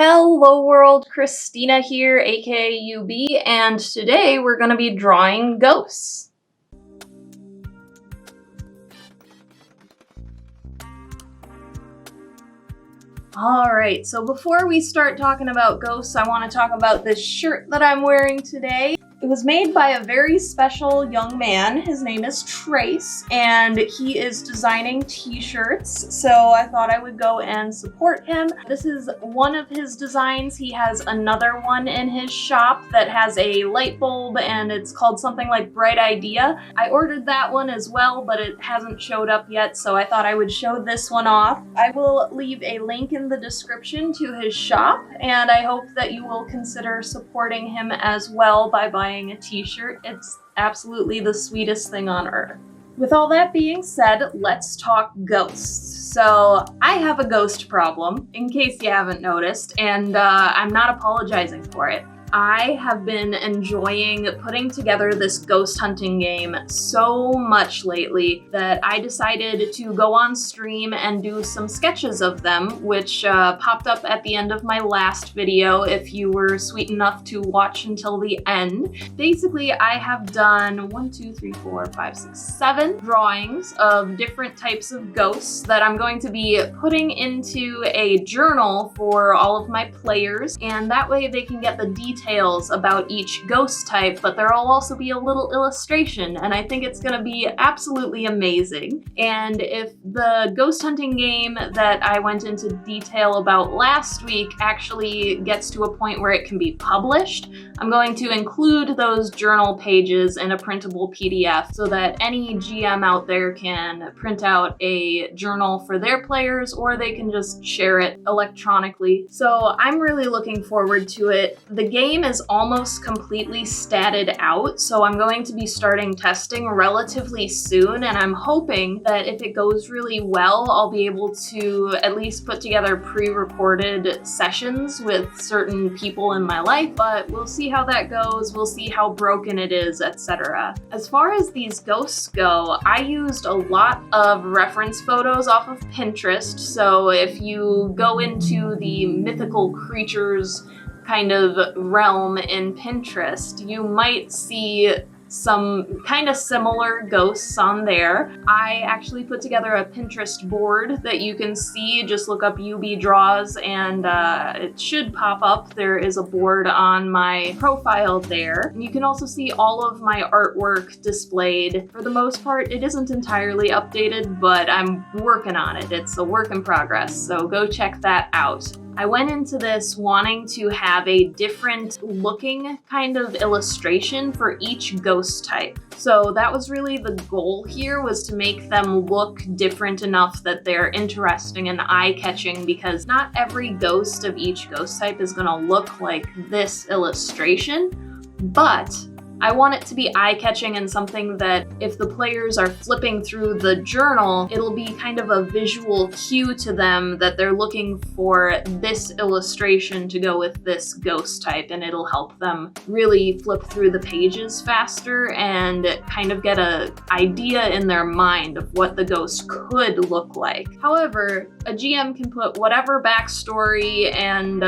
Hello world, Christina here, aka UB, and today we're going to be drawing ghosts. Alright, so before we start talking about ghosts, I want to talk about this shirt that I'm wearing today. It was made by a very special young man. His name is Trace, and he is designing t-shirts, so I thought I would go and support him. This is one of his designs. He has another one in his shop that has a light bulb, and it's called something like Bright Idea. I ordered that one as well, but it hasn't showed up yet, so I thought I would show this one off. I will leave a link in the description to his shop, and I hope that you will consider supporting him as well by buying a t-shirt. It's absolutely the sweetest thing on earth. With all that being said, let's talk ghosts. So I have a ghost problem, in case you haven't noticed, and I'm not apologizing for it. I have been enjoying putting together this ghost hunting game so much lately that I decided to go on stream and do some sketches of them, which popped up at the end of my last video if you were sweet enough to watch until the end. Basically, I have done 7 drawings of different types of ghosts that I'm going to be putting into a journal for all of my players, and that way they can get the details about each ghost type, but there'll also be a little illustration, and I think it's gonna be absolutely amazing. And if the ghost hunting game that I went into detail about last week actually gets to a point where it can be published, I'm going to include those journal pages in a printable PDF so that any GM out there can print out a journal for their players, or they can just share it electronically. So I'm really looking forward to it. The game is almost completely statted out, so I'm going to be starting testing relatively soon, and I'm hoping that if it goes really well, I'll be able to at least put together pre-recorded sessions with certain people in my life, but we'll see how that goes, we'll see how broken it is, etc. As far as these ghosts go, I used a lot of reference photos off of Pinterest, so if you go into the mythical creatures kind of realm in Pinterest, you might see some kind of similar ghosts on there. I actually put together a Pinterest board that you can see. Just look up UB Draws and it should pop up. There is a board on my profile there. And you can also see all of my artwork displayed. For the most part, it isn't entirely updated, but I'm working on it. It's a work in progress, so go check that out. I went into this wanting to have a different looking kind of illustration for each ghost type. So that was really the goal here, was to make them look different enough that they're interesting and eye-catching, because not every ghost of each ghost type is gonna look like this illustration, but I want it to be eye-catching and something that if the players are flipping through the journal, it'll be kind of a visual cue to them that they're looking for this illustration to go with this ghost type, and it'll help them really flip through the pages faster and kind of get an idea in their mind of what the ghost could look like. However, a GM can put whatever backstory and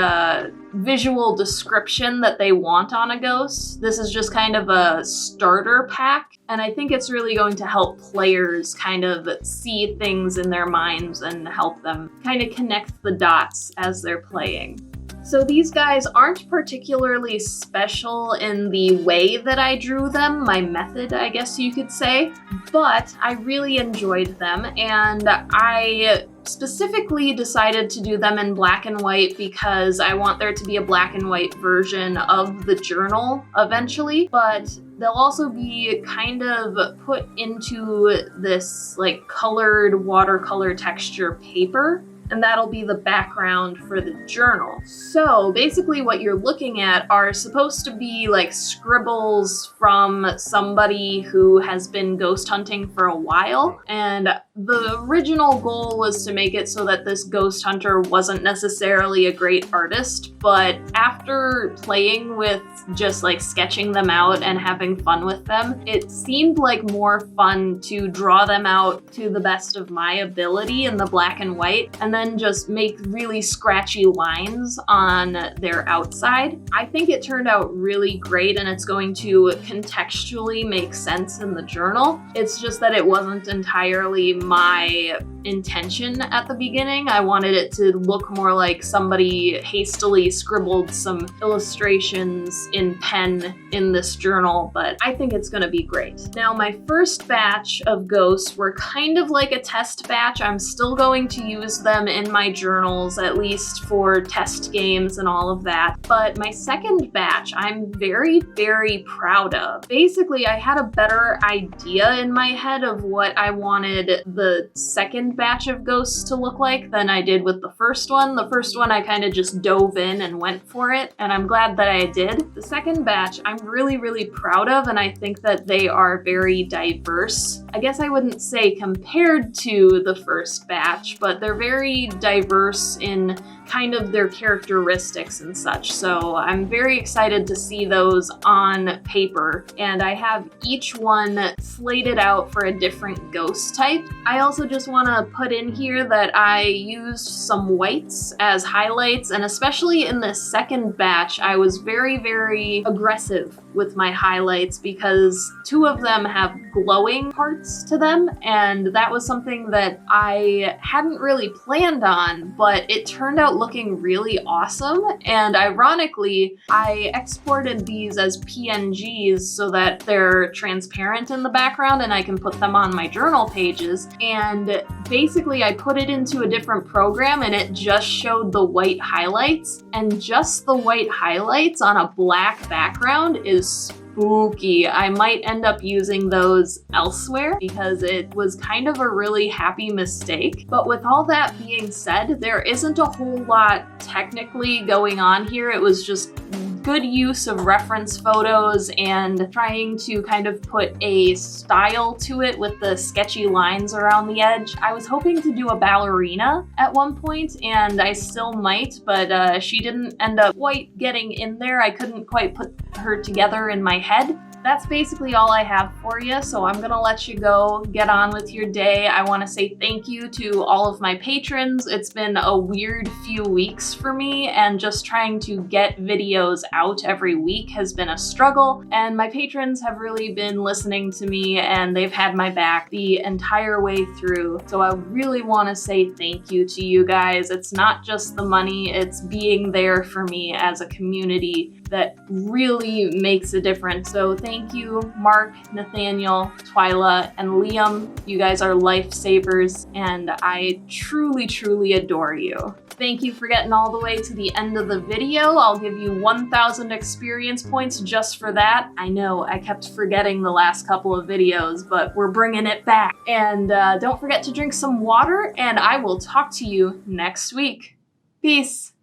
visual description that they want on a ghost. This is just kind of a starter pack, and I think it's really going to help players kind of see things in their minds and help them kind of connect the dots as they're playing. So these guys aren't particularly special in the way that I drew them, my method, I guess you could say, but I really enjoyed them, and I specifically decided to do them in black and white because I want there to be a black and white version of the journal eventually, but they'll also be kind of put into this like colored watercolor texture paper, and that'll be the background for the journal. So basically what you're looking at are supposed to be like scribbles from somebody who has been ghost hunting for a while, and the original goal was to make it so that this ghost hunter wasn't necessarily a great artist, but after playing with just like sketching them out and having fun with them, it seemed like more fun to draw them out to the best of my ability in the black and white, and then then just make really scratchy lines on their outside. I think it turned out really great, and it's going to contextually make sense in the journal. It's just that it wasn't entirely my intention at the beginning. I wanted it to look more like somebody hastily scribbled some illustrations in pen in this journal, but I think it's gonna be great. Now, my first batch of ghosts were kind of like a test batch. I'm still going to use them in my journals, at least for test games and all of that. But my second batch, I'm very, very proud of. Basically, I had a better idea in my head of what I wanted the second batch of ghosts to look like than I did with the first one. The first one, I kind of just dove in and went for it, and I'm glad that I did. The second batch, I'm really, really proud of, and I think that they are very diverse. I guess I wouldn't say compared to the first batch, but they're very diverse in kind of their characteristics and such. So I'm very excited to see those on paper, and I have each one slated out for a different ghost type. I also just want to put in here that I used some whites as highlights, and especially in this second batch, I was very, very aggressive with my highlights because two of them have glowing parts to them, and that was something that I hadn't really planned on, but it turned out looking really awesome. And ironically, I exported these as PNGs so that they're transparent in the background and I can put them on my journal pages. And basically I put it into a different program and it just showed the white highlights, and just the white highlights on a black background is spooky. I might end up using those elsewhere because it was kind of a really happy mistake. But with all that being said, there isn't a whole lot technically going on here. It was just good use of reference photos and trying to kind of put a style to it with the sketchy lines around the edge. I was hoping to do a ballerina at one point, and I still might, but she didn't end up quite getting in there. I couldn't quite put her together in my head. That's basically all I have for you, so I'm gonna let you go, get on with your day. I wanna say thank you to all of my patrons. It's been a weird few weeks for me, and just trying to get videos out every week has been a struggle, and my patrons have really been listening to me, and they've had my back the entire way through. So I really wanna say thank you to you guys. It's not just the money, it's being there for me as a community that really makes a difference. So thank you, Mark, Nathaniel, Twyla, and Liam. You guys are lifesavers, and I truly, truly adore you. Thank you for getting all the way to the end of the video. I'll give you 1,000 experience points just for that. I know, I kept forgetting the last couple of videos, but we're bringing it back. And don't forget to drink some water, and I will talk to you next week. Peace.